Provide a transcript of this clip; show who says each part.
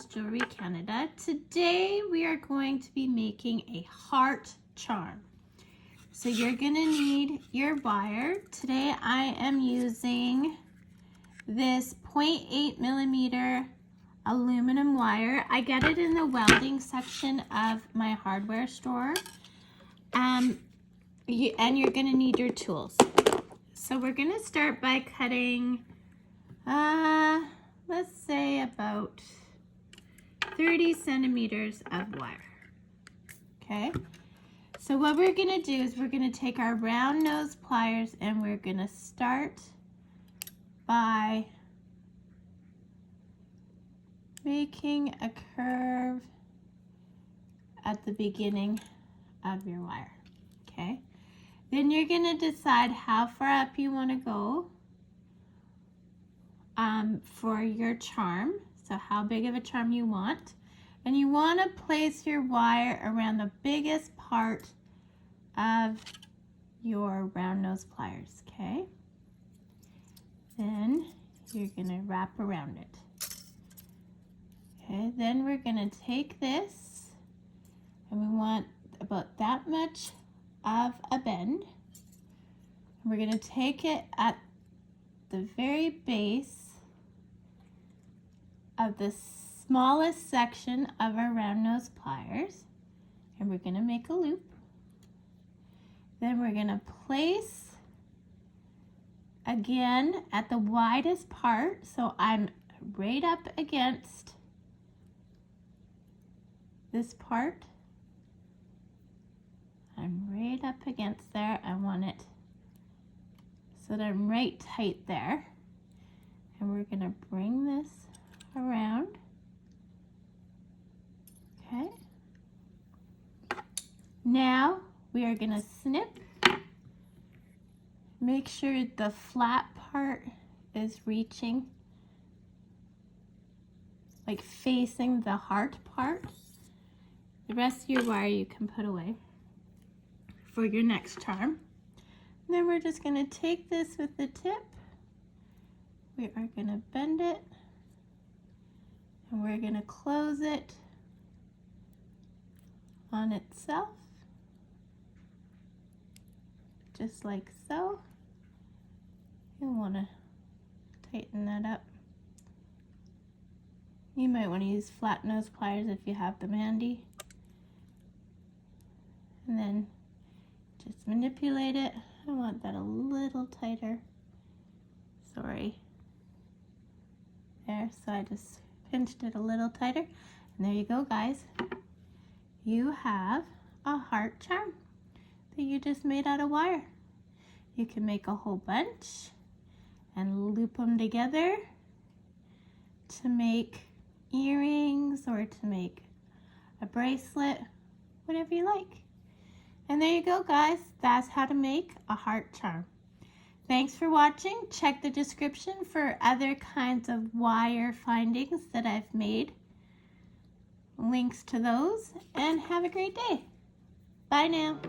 Speaker 1: Jewelry Canada. Today we are going to be making a heart charm. So you're going to need your wire. Today I am using this 0.8 millimeter aluminum wire. I get it in the welding section of my hardware store. And you're going to need your tools. So we're going to start by cutting, let's say about 30 centimeters of wire. Okay, so what we're going to do is we're going to take our round nose pliers and we're going to start by making a curve at the beginning of your wire. Okay, then you're going to decide how far up you want to go for your charm. So how big of a charm you want. And you want to place your wire around the biggest part of your round nose pliers, okay? Then you're going to wrap around it. Okay, then we're going to take this and we want about that much of a bend. And we're going to take it at the very base of the smallest section of our round nose pliers, and we're going to make a loop. Then we're going to place again at the widest part, so I'm right up against this part. I'm right up against there. I want it so that I'm right tight there, and we're going to bring this around. Okay, now we are going to snip. Make sure the flat part is reaching, like facing the heart part. The rest of your wire you can put away for your next charm. And then we're just going to take this with the tip. We are going to bend it. And we're going to close it on itself, just like so. You'll want to tighten that up. You might want to use flat nose pliers if you have them handy. And then just manipulate it. I want that a little tighter. Sorry. There, so I just pinched it a little tighter, and there you go, guys. You have a heart charm that you just made out of wire. You can make a whole bunch and loop them together to make earrings or to make a bracelet, whatever you like. And there you go, guys. That's how to make a heart charm. Thanks for watching. Check the description for other kinds of wire findings that I've made. Links to those, and have a great day. Bye now.